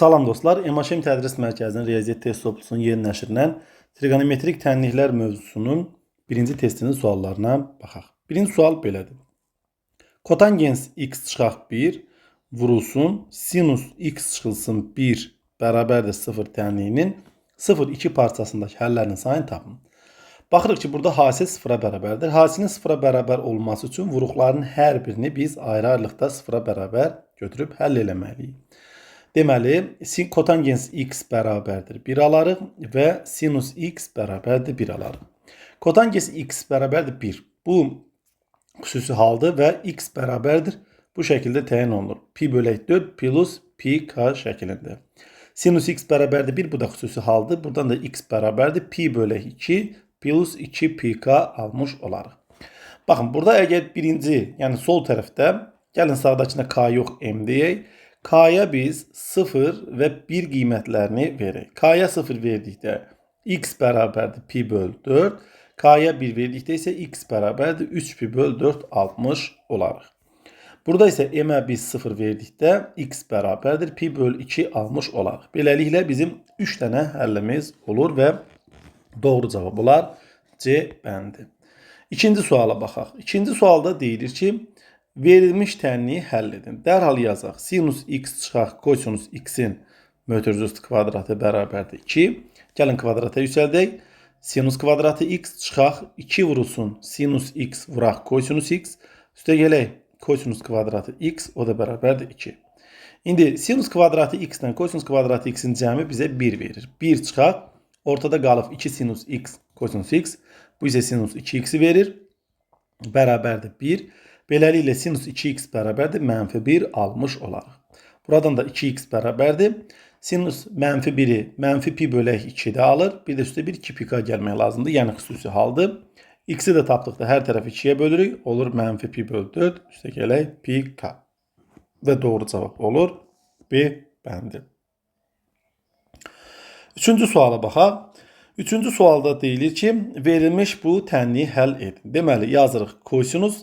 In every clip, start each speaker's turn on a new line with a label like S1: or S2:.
S1: Salam dostlar, MHM Tədris Mərkəzinin Riyaziyyat test toplusunun yeni nəşrindən trigonometrik tənliklər mövzusunun birinci testinin suallarına baxaq. Birinci sual belədir. Kotangens x çıxaq 1 vurulsun, sinus x çıxılsın 1 bərabərdir 0 tənliyinin 0-2 parçasındakı həllərin sayını tapın. Baxırıq ki, burada hasil 0-a bərabərdir. Hasilin 0-a bərabər olması üçün vuruqların hər birini biz ayrı-ayrılıqda 0-a bərabər götürüb həll eləməliyik. Deməli, kotangens x bərabərdir 1 alarıq və sinus x bərabərdir 1 alarıq. Kotangens x bərabərdir 1. Bu xüsusi haldır və x bərabərdir. Bu şəkildə təyin olunur. Pi bölək 4 plus pi k şəklində. Sinus x bərabərdir 1. Bu da xüsusi haldır. Buradan da x bərabərdir. Pi bölək 2 plus 2 pi k almış olarıq. Baxın, burada əgər birinci, yəni sol tərəfdə, gəlin sağdakına k yox m deyək. K'ya biz 0 və 1 qiymətlərini veririk. K'ya 0 verdikdə x bərabərdir pi böl 4. K'ya 1 verdikdə isə x bərabərdir 3 pi böl 4 almış olarıq. Burada isə m'ə biz 0 verdikdə x bərabərdir pi böl 2 almış olarıq. Beləliklə bizim 3 dənə həllimiz olur və doğru cavab olar C bəndi. İkinci suala baxaq. İkinci sualda deyilir ki, verilmiş tənliyi həll edin. Dərhal yazaq. Sinus x çıxaq kosinus x-in mötərizəsi kvadratı bərabərdir 2. Gəlin kvadrata yüksəldək. Sinus kvadratı x çıxaq 2 vurulsun. Sinus x vuraq kosinus x. Üstə gələk. Kosinus kvadratı x o da bərabərdir 2. İndi sinus kvadratı x ilə kosinus kvadratı x-in cəmi bizə 1 verir. 1 çıxaq. Ortada qalıb 2 sinus x kosinus x. Bu isə sinus 2x-i verir. Bərabərdir 1. Beləliklə sinus 2x bərabərdir mənfi 1 almış olarıq. Buradan da 2x bərabərdir. Sinus mənfi 1-i mənfi pi bölək 2-də alır. Bir də üstə 1 2 pi k gəlmək lazımdır. Yəni xüsusi haldır. X-i də tapdıqda hər tərəfi 2-yə bölürük. Olur mənfi pi böl 4. Üstə gələk pi k. Və doğru cavab olur B bəndi. Üçüncü suala baxaq. Üçüncü sualda deyilir ki, verilmiş bu tənliyi həll edin. Deməli, yazırıq kosinus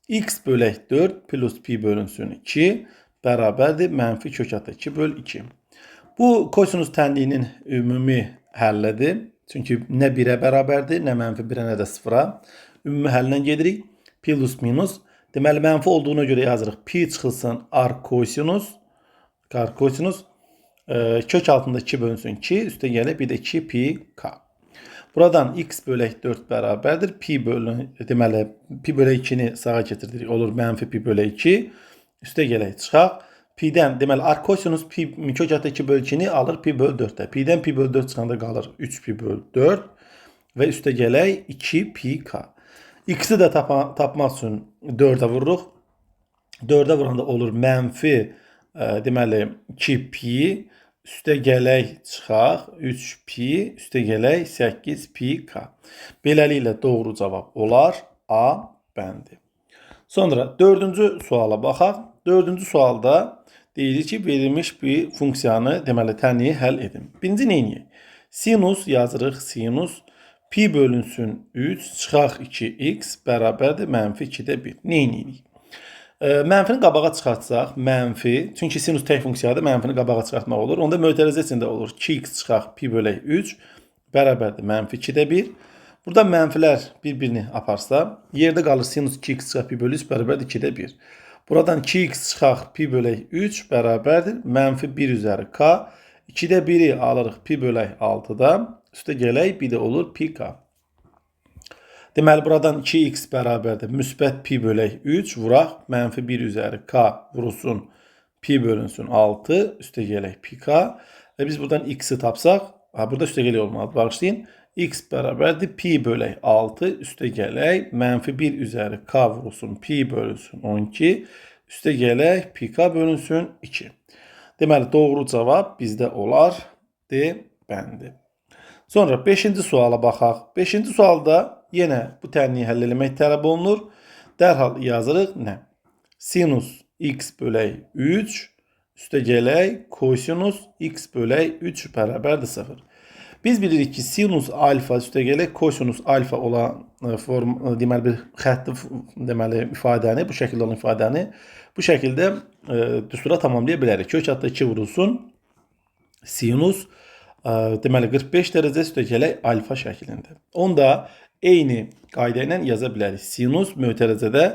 S1: x bölək 4 plus pi bölünsün 2 bərabərdir mənfi kök ata 2 böl 2. Bu kosinus tənliyinin ümumi həllidir. Çünki nə 1-ə bərabərdir, nə mənfi 1-ə, nə də 0-a. Ümumi həllə gedirik. Plus minus. Deməli, mənfi olduğuna görə yazırıq. Pi çıxılsın ar kosinus. Kök altında 2 bölünsün 2. Üstə gələk bir də 2 pi k. Buradan x bölək 4 bərabərdir. Deməli, pi bölək 2-ni sağa getirdirik. Olur mənfi pi bölək 2. Üstə gələk çıxaq. Pi'dən, deməli, arkosinus pi kök altında 2 böl 2-ni alır pi böl 4-də. Pi'dən pi böl 4 çıxanda qalır 3 pi böl 4. Və üstə gələk 2 pi k. X-i də tapmaq üçün 4-ə vururuq. 4-ə vuranda olur mənfi, deməli, 2 pi. Üstə gələk çıxaq 3 pi, üstə gələk 8 pi k. Beləliklə doğru cavab olar A bəndi. Sonra dördüncü suala baxaq. Dördüncü sualda deyilir ki, verilmiş bir funksiyanı, deməli, tənliyi həll edin. Birinci neyini? Sinus yazırıq, sinus pi bölünsün 3 çıxaq 2x bərabərdir mənfi 2-də 1. Neyini? Mənfini qabağa çıxartsaq, mənfi, çünki sinus tək funksiyadır, mənfini qabağa çıxartmaq olur. Onda mötərizə içində olur 2x çıxaq pi bölək 3 bərabərdir mənfi 2-də 1. Burada mənfilər bir-birini aparsa, yerdə qalır sinus 2x çıxaq pi bölək 3 bərabərdir 2-də 1. Buradan 2x çıxaq pi bölək 3 bərabərdir mənfi 1 üzəri k. 2-də 1-i alırıq pi bölək 6-da. Üstə gələk bir də olur pi k. Deməli, buradan 2x bərabərdir müsbət pi bölək 3 vuraq mənfi 1 üzəri k vurulsun pi bölünsün 6 üstə gələk pi k. Və biz buradan x-i tapsaq, burada üstə gələk olmalı, bağışlayın. X bərabərdir pi bölək 6 üstə gələk mənfi 1 üzəri k vurulsun pi bölünsün 12 üstə gələk pi k bölünsün 2. Deməli, doğru cavab bizdə olar D bəndi. Sonra 5-ci suala baxaq. 5-ci sualda yenə bu tənliyi həll eləmək tələb olunur. Dərhal yazırıq nə? Sinus x bölək 3 üstə gələk kosinus x bölək 3 bərabərdir 0. Biz bilirik ki, sinus alfa üstə gələk kosinus alfa olan deməli bir xətti ifadəni, bu şəkildə olan ifadəni bu şəkildə düstura tamamlaya bilərik. Kök altında 2 vurulsun sinus deməli 45 dərəcə üstəgələk alfa şəklində. Onu da eyni qayda ilə yaza bilərik. Sinus mötərizədə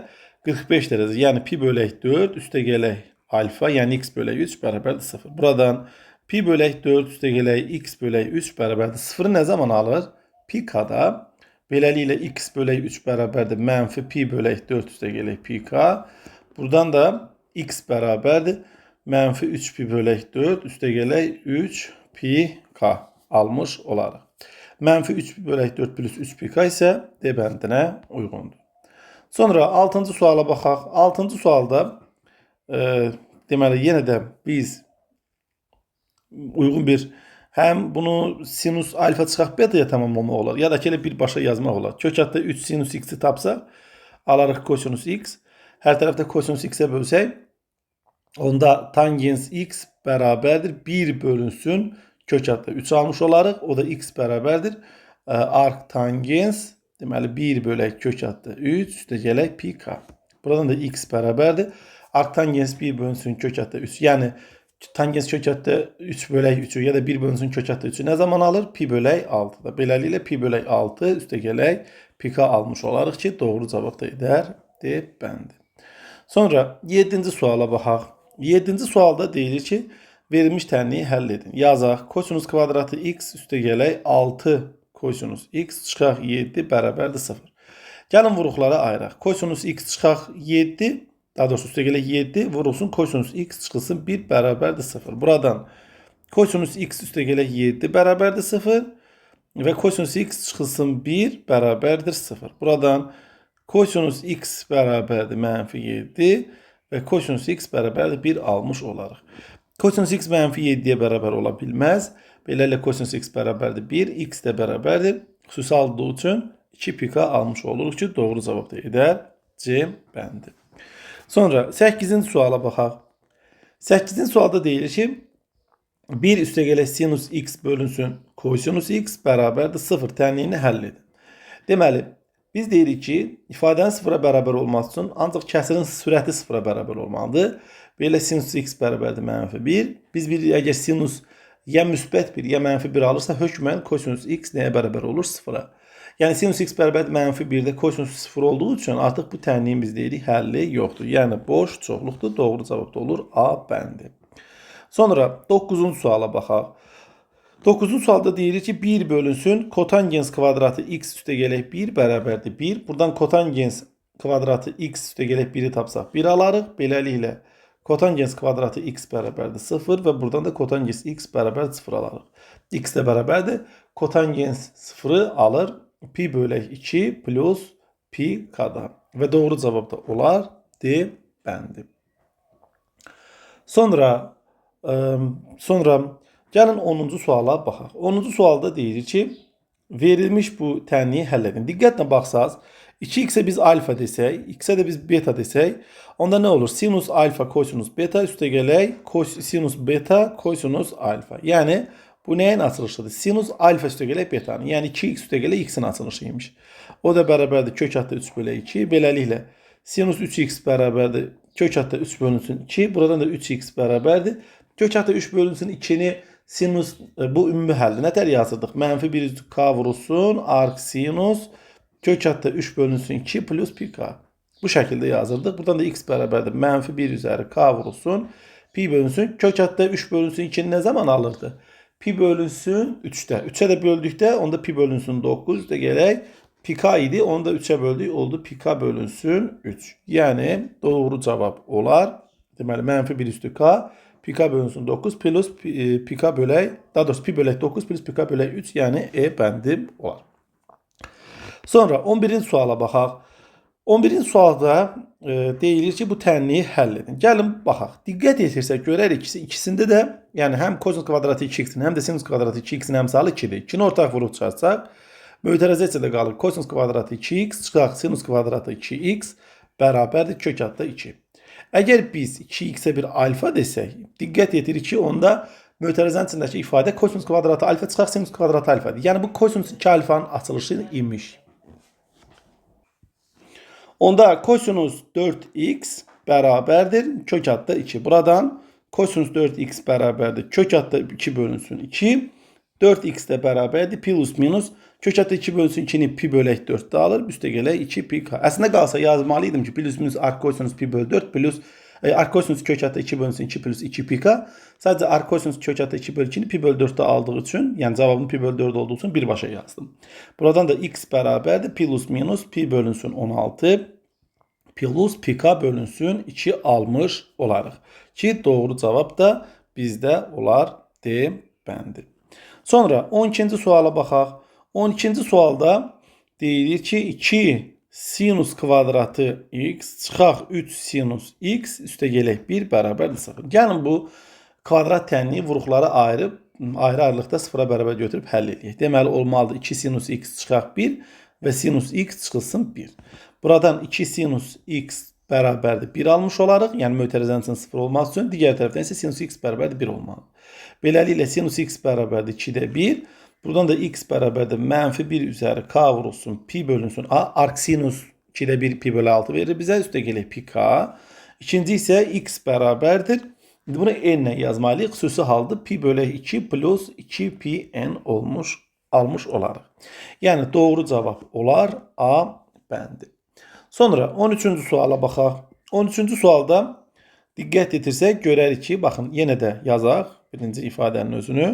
S1: 45 dərəcə, yəni pi bölək 4 üstəgələk alfa, yəni x bölək 3 bərabərdir 0. Buradan pi bölək 4 üstəgələk x bölək 3 bərabərdir 0-ı nə zaman alır? Pi k-da. Beləliklə x bölək 3 bərabərdir mənfi pi bölək 4 üstəgələk pi k. Buradan da x bərabərdir mənfi 3 pi bölək 4 üstəgələk 3 pi k almış olarıq. Mənfi 3 pi bölək 4 plus 3 pi k isə D bəndinə uyğundur. Sonra 6-cı suala baxaq. 6-cı sualda deməli yenə də biz uyğun bir həm bunu sinus alfa çıxaq betaya tamamlamaq olar, ya da ki elə birbaşa yazmaq olar. Kök altda 3 sinus x-i tapsaq, alarıq kosinus x. Hər tərəfdə kosinus x-ə bölsək, onda tangens x bərabərdir 1 bölünsün kök altda 3 almış olarıq. O da x bərabərdir arc tangens, deməli 1 bölək kök altda 3 üstəgələk pi k. Buradan da x bərabərdir arc tangens 1 bölünsün kök altda 3. Yəni tangens kök altda 3 bölək 3-ü ya da 1 bölünsün kök altda 3-ü nə zaman alır? Pi bölək 6-da. Beləliklə pi bölək 6 üstəgələk pi k almış olarıq ki, doğru cavab da edər D bəndi. Sonra 7-ci suala baxaq. 7-ci sualda deyilir ki, verilmiş tənliyi həll edin. Yazaq, kosinus kvadratı x üstəgələk 6 kosinus x çıxaq 7 bərabərdir 0. Gəlin vuruqlara ayıraq. Kosinus x çıxaq 7, daha doğrusu üstəgələk 7 vurulsun kosinus x çıxılsın 1 bərabərdir 0. Buradan kosinus x üstəgələk 7 bərabərdir 0 və kosinus x çıxılsın 1 bərabərdir 0. Buradan kosinus x bərabərdir mənfi 7 və kosinus x bərabərdir 1 almış olarıq. Kosinus x mənfi 7-yə bərabər ola bilməz. Beləliklə kosinus x bərabərdir 1, x də bərabərdir. Xüsusi aldığı üçün 2 pi k almış oluruq ki, doğru cavab da edər C bəndi. Sonra 8-ci suala baxaq. 8-ci sualda deyilir ki, 1 üstəgələk sinus x bölünsün kosinus x bərabərdir 0 tənliyini həll edin. Deməli, biz deyirik ki, ifadənin 0-a bərabər olması üçün ancaq kəsirin sürəti 0-a bərabər olmalıdır. Belə sinus x bərabərdir mənfi 1. Biz bilirik, əgər sinus ya müsbət 1 ya mənfi 1 alırsa, hökmən kosinus x nəyə bərabər olur? 0-a. Yəni sinus x bərabərdir mənfi 1-də kosinus 0 olduğu üçün artıq bu tənliyin biz deyirik həlli yoxdur. Yəni boş çoxluqdur. Doğru cavab da olur A bəndi. Sonra 9-cu suala baxaq. 9-cu sualda deyilir ki, 1 bölünsün kotangens kvadratı x üstəgələk 1 bərabərdir 1. Buradan kotangens kvadratı x üstəgələk 1-i tapsaq 1 alarıq. Beləliklə kotangens kvadratı x bərabərdir 0 və buradan da kotangens x bərabərdir 0 alarıq. X də bərabərdir. Kotangens 0-ı alır pi bölək 2 plus pi k-da. Və doğru cavab da olar D bəndi. Sonra gəlin 10-cu suala baxaq. 10-cu sualda deyilir ki, verilmiş bu tənliyi həll edin. Diqqətlə baxsaq, 2x-ə biz alfa desək, x-ə də biz beta desək, onda nə olur? Sinus alfa kosinus beta üstəgələk sinus beta kosinus alfa. Yəni, bu nəyin açılışıdır? Sinus alfa üstəgələk betanın. Yəni, 2x üstəgələk x-in açılışıymış. O da bərabərdir kök altda 3 bölək 2. Beləliklə, sinus 3x bərabərdir kök altda 3 bölünsün 2. Buradan da 3x bərabərdir. Kök altda 3 bölünsün 2-ni sinus bu ümumi həlli nətər yazırdıq? Mənfi 1 k vurulsun arc sinus kök altda 3 bölünsün 2 plus pi k. Bu şəkildə yazırdıq. Buradan da x bərabərdir. Mənfi 1 üzəri k vurulsun. Pi bölünsün. Kök altda 3 bölünsün 2-ni nə zaman alırdı? Pi bölünsün 3-də. 3-ə də böldükdə onda pi bölünsün 9 da gələk. Pi k idi. Onu da 3-ə böldük. Oldu pi k bölünsün 3. Yəni doğru cavab olar. Deməli mənfi 1 üstü k. Pi k bölünsün 9 plus pi k bölək, daha doğrusu pi bölək 9 plus pi k bölək 3, yəni E bəndi olar. Sonra 11-ci suala baxaq. 11-ci sualda deyilir ki, bu tənliyi həll edin. Gəlin baxaq. Diqqət yetirsək görərik ki, ikisində də, yəni həm kosinus kvadratı 2x-in, həm də sinus kvadratı 2x-in əmsalı 2-dir. 2-ni ortaq vurub çıxarsaq, mötərizəsində qalır kosinus kvadratı 2x çıxaq sinus kvadratı 2x bərabərdir kök altda 2. Əgər biz 2x-ə bir alfa desək, diqqət yetirik ki, onda mötərizənin içindəki ifadə kosinus kvadratı alfa çıxaq sinus kvadratı alfadır. Yəni bu kosinus 2 alfanın açılışı imiş. Onda kosinus 4x bərabərdir kök altda 2. Buradan Kosinus 4x bərabərdir. Kök altda 2 bölünsün 2. 4x də bərabərdir. Plus minus. Kök altda 2 bölünsün 2-ni pi bölək 4-də alır. Üstə gələk 2 pi k. Əslində qalsa yazmalıydım ki, plus minus arc kosinus pi bölü 4 plus arc kosinus kök altda 2 bölünsün 2 plus 2 pi k. Sadəcə arc kosinus kök altda 2 bölü 2-ni pi bölü 4-də aldığı üçün, yəni cavabım pi bölü 4 olduğu üçün birbaşa yazdım. Buradan da x bərabərdir. Plus minus pi bölünsün 16 plus pi k bölünsün 2 almış olarıq. Ki doğru cavab da bizdə olar D bəndi. Sonra 12-ci suala baxaq. 12-ci sualda deyilir ki 2 sinus kvadratı x çıxaq 3 sinus x üstə gələk 1 bərabərdir 0. Gəlin bu kvadrat tənliyi vuruqları ayrı-ayrılıqda sıfıra bərabər götürüb həll edək. Deməli olmalıdır 2 sinus x çıxaq 1 və sinus x çıxılsın 1. Buradan 2 sinus x bərabərdir 1 almış olarıq. Yəni mötərizənin üçün 0 olması üçün. Digər tərəfdən isə sinus x bərabərdir 1 olmalıdır. Beləliklə sinus x bərabərdir 2-də 1. Buradan da x bərabərdir mənfi 1 üzəri k vurulsun pi bölünsün a. Arc sinus 2-də 1 pi bölü 6 verir bizə. Üstə gələk pi k. İkinci isə x bərabərdir. Bunu n-lə yazmalıyıq. Xüsusi halda pi bölü 2 plus 2 pi n almış olarıq. Yəni doğru cavab olar A bəndi. Sonra 13-cü suala baxaq. 13-cü sualda diqqət etirsək görərik ki, baxın yenə də yazaq birinci ifadənin özünü.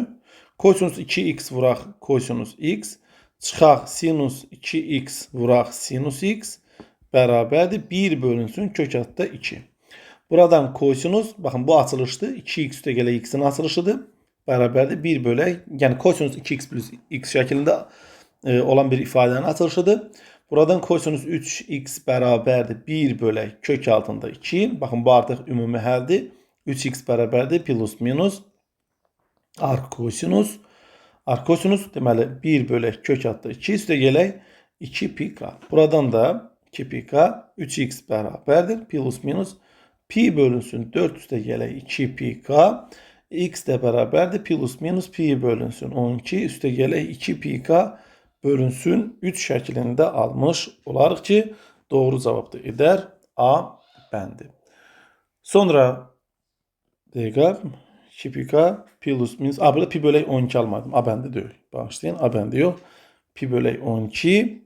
S1: Kosinus 2x vuraq kosinus x çıxaq sinus 2x vuraq sinus x bərabərdir 1 bölünsün kök altda 2. Buradan kosinus, baxın bu açılışdır. 2x üstə gələ x-in açılışıdır. Bərabərdir 1 bölək, yəni kosinus 2x plus x şəklində olan bir ifadənin açılışıdır. Buradan kosinus 3x bərabərdir 1 bölək kök altında 2. Baxın bu artıq ümumi həldir. 3x bərabərdir plus minus arc kosinus. Arc kosinus deməli 1 bölək kök altında 2 üstə gələk 2 pi k. Buradan da 2 pi k 3x bərabərdir plus minus pi bölünsün 4 üstə gələk 2 pi k. X də bərabərdir plus minus pi bölünsün 12 üstə gələk 2 pi k bölünsün 3 şəklində almış olarıq ki, doğru cavab da edər A bəndi. Sonra dəqiqə 2 pi k plus minus burada pi bölək 12 almadım. A bəndi deyil. Bağışlayın. A bəndi yox. Pi bölək 12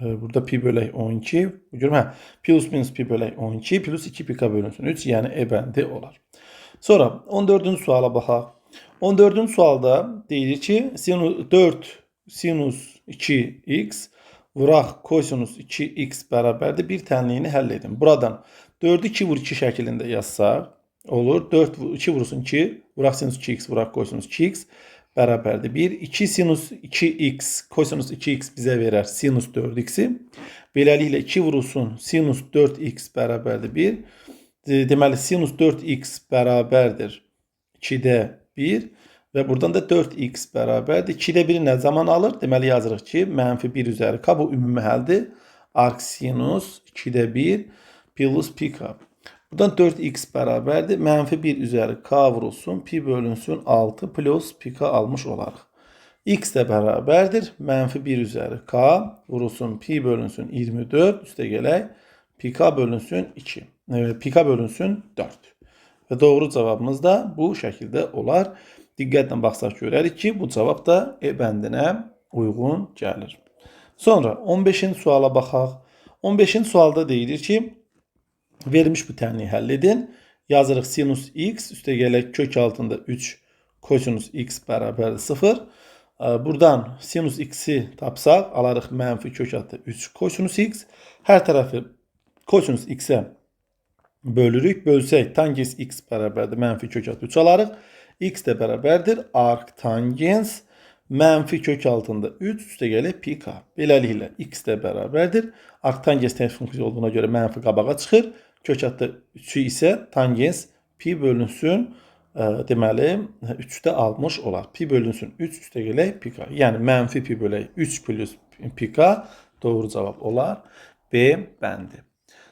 S1: burada pi bölək 12 görürəm. Plus minus pi bölək 12 plus 2 pi k bölünsün 3 yəni E bəndi olar. Sonra 14-cü suala baxaq. 14-cü sualda deyilir ki 4 sinus 2x vuraq kosinus 2x bərabərdir. Bir tənliyini həll edin. Buradan 4'ü 2 vur 2 şəklində yazsaq olur. 4 2 vursun 2 vuraq sinus 2x vuraq kosinus 2x bərabərdir 1. 2 sinus 2x kosinus 2x bizə verər sinus 4x-i. Beləliklə 2 vurulsun sinus 4x bərabərdir 1. Deməli sinus 4x bərabərdir 2'də 1. Və buradan da 4x bərabərdir. 2'də 1 nə zaman alır? Deməli yazırıq ki, mənfi 1 üzəri k bu ümumi həldir. Arc sinus 2'də 1 plus pi k. Buradan 4x bərabərdir. Mənfi 1 üzəri k vurulsun. Pi bölünsün 6 plus pi k almış olarıq. X də bərabərdir. Mənfi 1 üzəri k vurulsun. Pi bölünsün 24. Üstə gələk. Pi k bölünsün 2. Pi k bölünsün 4. Və doğru cavabımız da bu şəkildə olar. Diqqətlə baxsaq görərik ki, bu cavab da E bəndinə uyğun gəlir. Sonra 15-ci suala baxaq. 15-ci sualda deyilir ki, verilmiş bu tənliyi həll edin. Yazırıq sinus x üstə gələk kök altında 3 kosinus x bərabərdir 0. Buradan sinus x'i tapsaq alarıq mənfi kök altında 3 kosinus x. Hər tərəfi kosinus x'ə bölürük. Bölsək tangens x bərabərdir mənfi kök altında 3 alarıq. X də bərabərdir arc tangens mənfi kök altında 3 üstə gələk pi k. Beləliklə x də bərabərdir. Arc tangens təngens funksiya olduğuna görə mənfi qabağa çıxır. Kök altında 3'ü isə tangens pi bölünsün deməli 3'də almış olar. Pi bölünsün 3 üstə gələk pi k. Yəni mənfi pi bölək 3 plus pi k doğru cavab olar. B bəndi.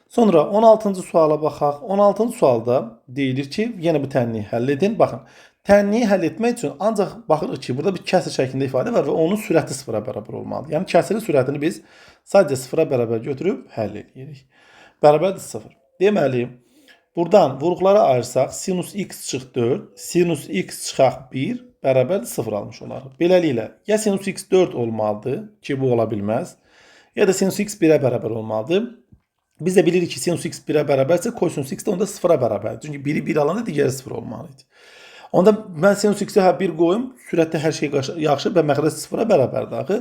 S1: Sonra 16-cı suala baxaq. 16-cı sualda deyilir ki, yenə bu tənliyi həll edin. Baxın, tənliyi həll etmək üçün ancaq baxırıq ki, burada bir kəsr şəklində ifadə var və onun sürəti sıfıra bərabər olmalıdır. Yəni kəsrin sürətini biz sadəcə sıfıra bərabər götürüb həll edirik. Bərabərdir 0. Deməli, Buradan vuruqlara ayırsaq, sinus x çıx 4, sinus x çıxaq 1 bərabər 0 almış olarıq. Beləliklə, ya sinus x 4 olmalıdır ki, bu ola bilməz, ya da sinus x 1-ə bərabər olmalıdır. Biz də bilirik ki, sinus x 1-ə bərabərsə, kosinus x də onda 0-a bərabərdir. Çünki biri 1 alanda digəri 0 olmalıdır. Onda mən sinus x-ə 1 qoyum, sürətdə hər şey yaxşı və məxrəc 0-a bərabərdir. Axı,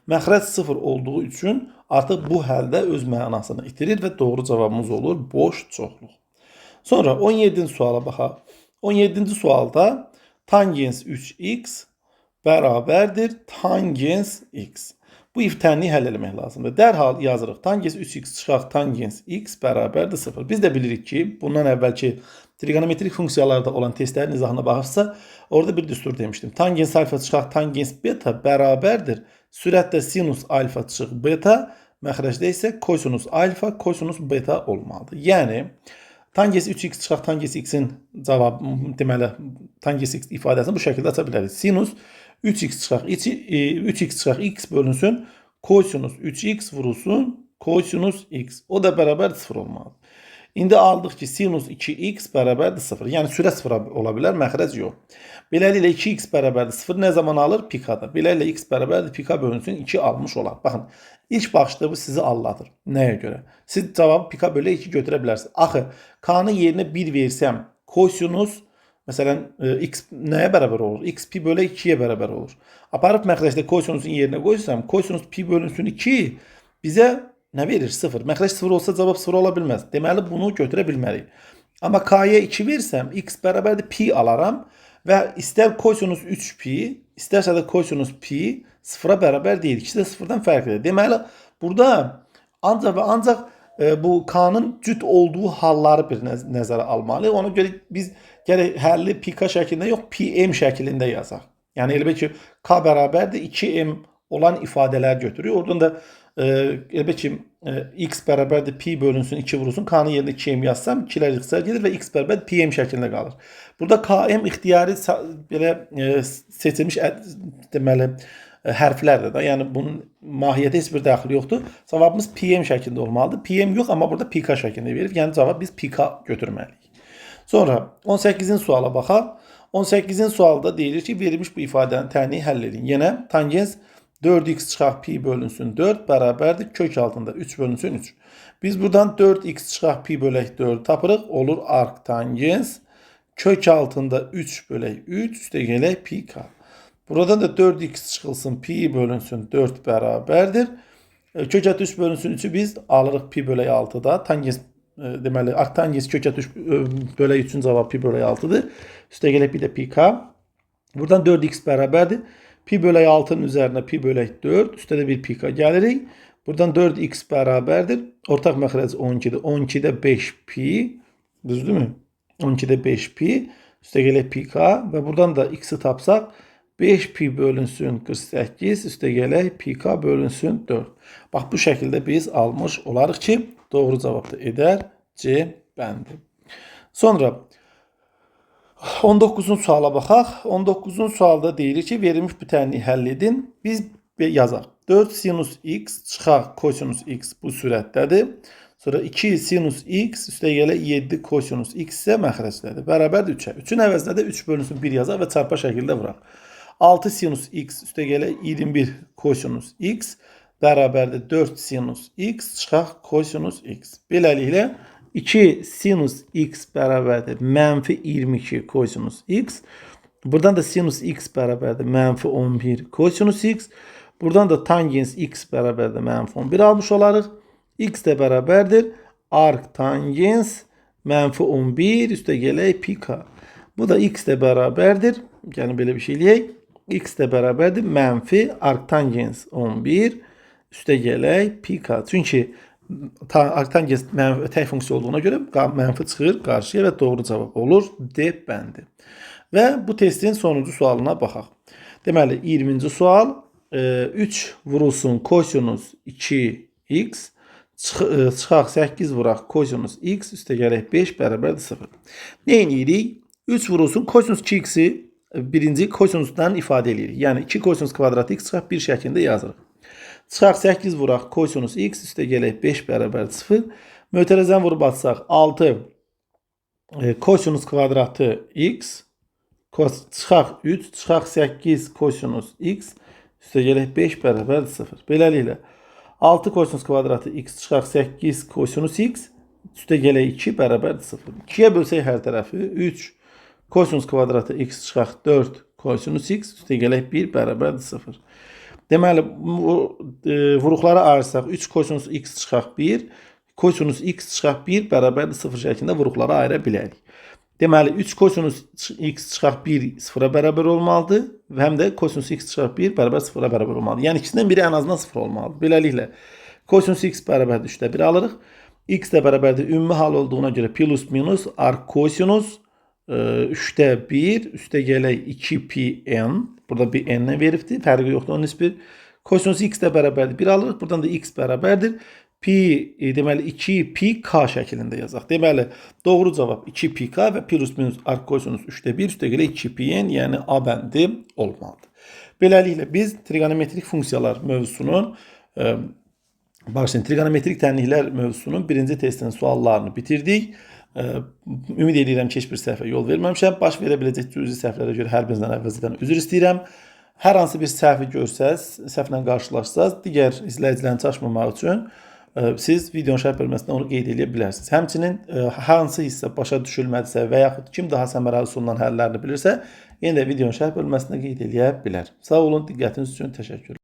S1: məxrəc 0 olduğu üçün artıq bu həldə öz mənasını itirir və doğru cavabımız olur boş çoxluq. Sonra 17-ci suala baxaq. 17-ci sualda tangens 3x bərabərdir tangens x. Bu iftəni həll etmək lazımdır. Dərhal yazırıq. Tangens 3x çıxaq tangens x bərabərdir 0. Biz də bilirik ki, bundan əvvəlki trigonometrik funksiyalarda olan testlərin izahına baxırsa, orada bir düstur demişdim. Tangens alfa çıxaq tangens beta bərabərdir. Sürətdə sinus alfa çıxıq beta, məxrəcdə isə kosinus alfa, kosinus beta olmalıdır. Yəni, tangens 3x çıxaq tangens x-in cavabı, deməli, tangens x ifadəsini bu şəkildə aça bilərik. Sinus 3x çıxaq x bölünsün, kosinus 3x vurulsun, kosinus x. O da bərabər 0 olmalıdır. İndi aldıq ki, sinus 2x bərabərdir 0. Yəni, sürət 0 ola bilər, məxrəc yox. Beləliklə, 2x bərabərdir 0 nə zaman alır? Pikada. Beləliklə, x bərabərdir pika bölünsün 2 almış olar. Baxın, ilk baxışda bu sizi alladır. Nəyə görə? Siz cavabı pika bölə 2 götürə bilərsiniz. Axı, k-nın yerinə 1 versəm, kosinus, məsələn, x nəyə bərabər olur? X pi bölə 2-yə bərabər olur. Aparıb məxrəcdə kosinusun yerinə qoysam, kosinus pi bölünsün 2 bizə nə verir? 0. Məxrəc 0 olsa cavab 0 ola bilməz. Deməli, bunu götürə bilmərik. Amma k-yə 2 versəm, x bərabərdir pi alaram və istər kosinus 3 pi, istərsə də kosinus pi 0-a bərabər deyil. İkisi də 0-dan fərqlidir. Deməli, burada ancaq və ancaq bu k-nın cüt olduğu halları bir nəzərə almalıyıq. Ona görə biz gərək həlli pk şəklində yox, pm şəklində yazaq. Yəni, elə ki, k bərabərdir 2m olan ifadələr götürür. Oradan da elə ki, x bərabərdir pi bölünsün 2 vurulsun. K-nın yerində 2m yazsam, 2-lər ixtisar gedir və x bərabərdir pm şəklində qalır. Burada km ixtiyari belə seçilmiş deməli hərflərdir də. Yəni, bunun mahiyyəti heç bir daxili yoxdur. Cavabımız pm şəklində olmalıdır. Pm yox, amma burada pk şəklində verir. Yəni, cavab biz pk götürməliyik. Sonra 18-ci suala baxaq. 18-ci sualda deyilir ki, verilmiş bu ifadənin tənini həll edin. Yenə tangens 4x çıxaq pi bölünsün 4 bərabərdir kök altında 3 bölünsün 3. Biz buradan 4x çıxaq pi bölək 4 tapırıq. Olur arc tangens kök altında 3 bölək 3 üstə gələk pi k. Buradan da 4x çıxılsın pi bölünsün 4 bərabərdir. Kök altı 3 bölünsün 3'ü biz alırıq pi bölək 6'da. Tangens deməli arc tangens kök altı 3 bölək 3'ün cavabı pi bölək 6'dır. Üstə gələk bir də pi k. Buradan 4x bərabərdir. Pi bölək 6'nın üzərinə pi bölək 4. Üstə də bir pi k gəlirik. Buradan 4x bərabərdir. Ortaq məxrəc 12'dir. 12'də 5 pi. Düzdürmü? 12'də 5 pi. Üstə gələk pi k. Və buradan da x'i tapsaq 5 pi bölünsün 48. Üstə gələk pi k bölünsün 4. Bax, bu şəkildə biz almış olarıq ki, doğru cavabda edər C bəndi. Sonra 19-cu suala baxaq. 19-cu sualda deyilir ki, verilmiş bu tənini həll edin. Biz yazaq. 4 sinus x çıxaq kosinus x bu sürətdədir. Sonra 2 sinus x üstə gələk 7 kosinus x isə məxrəcdədir. Bərabərdir 3-ə. 3-ün əvəzinə də 3 bölünsün 1 yazaq və çarpa şəkildə vuraq. 6 sinus x üstə gələk 21 kosinus x bərabərdir 4 sinus x çıxaq kosinus x. Beləliklə 2 sinus x bərabərdir mənfi 22 kosinus x. Buradan da sinus x bərabərdir mənfi 11 kosinus x. Buradan da tangens x bərabərdir mənfi 11 almış olarıq. X də bərabərdir arc tangens mənfi 11 üstə gələk pi k. Bu da x də bərabərdir. Yəni belə bir şey eləyək. X də bərabərdir mənfi arc tangens 11 üstə gələk pi k. Çünki arc tangens tək funksiya olduğuna görə mənfi çıxır qarşıya və doğru cavab olur D bəndi. Və bu testin sonuncu sualına baxaq. Deməli 20-ci sual 3 vurulsun kosinus 2x çıxaq 8 vuraq kosinus x üstə gələk 5 bərabərdir 0. Nə edirik? 3 vurulsun kosinus 2x'i birinci kosinusdan ifadə edirik. Yəni 2 kosinus kvadrat x çıxaq 1 şəklində yazırıq. Çıxaq 8 vuraq kosinus x üstə gələk 5 bərabər 0. Mötərəzən vurub atsaq 6 kosinus kvadratı x çıxaq 3 çıxaq 8 kosinus x üstə gələk 5 bərabər 0. Beləliklə 6 kosinus kvadratı x çıxaq 8 kosinus x üstə gələk 2 bərabər 0. 2-yə bölsək hər tərəfi 3 kosinus kvadratı x çıxaq 4 kosinus x üstə gələk 1 bərabər 0. Deməli, vuruqları ayırsaq 3 kosinus x çıxaq 1 kosinus x çıxaq 1 bərabər 0 şəklində vuruqları ayıra bilərik. Deməli, 3 kosinus x çıxaq 1 0-a bərabər olmalıdır və həm də kosinus x çıxaq 1 bərabər 0-a bərabər olmalıdır. Yəni, ikisindən biri ən azından 0 olmalıdır. Beləliklə, kosinus x bərabərdir 3-də 1 alırıq. X də bərabərdir ümumi hal olduğuna görə plus minus arc kosinus 3-də 1 üstə gələk 2 pi n. Burada bir n-nə veribdir. Fərqi yoxdur onun nisbi. Kosinus x də bərabərdir 1 alırıq. Buradan da x bərabərdir. Pi, deməli 2 pi k şəklində yazaq. Deməli, doğru cavab 2 pi k və plus minus arc kosinus 3-də 1 üstə gələk 2 pi n, yəni A bəndi olmalıdır. Beləliklə, biz trigonometrik funksiyalar mövzusunun, trigonometrik tənliklər mövzusunun birinci testinin suallarını bitirdik. Ümid edirəm ki, heç bir səhvə yol verməmişəm. Baş verə biləcək cüzi səhvlərə görə hər birinizdən əvvəlcədən üzr istəyirəm. Hər hansı bir səhvi görsəz, səhvlə qarşılaşsaz, digər izləyicilərin çaşmamaq üçün siz videonun şərh bölməsində onu qeyd edə bilərsiniz. Həmçinin hansı hissə başa düşülmədisə və yaxud kim daha səmərəli sunulan həllərini bilirsə, yenə də videonun şərh bölməsində qeyd edə bilər. Sağ olun, diqqətiniz üçün təşəkkür.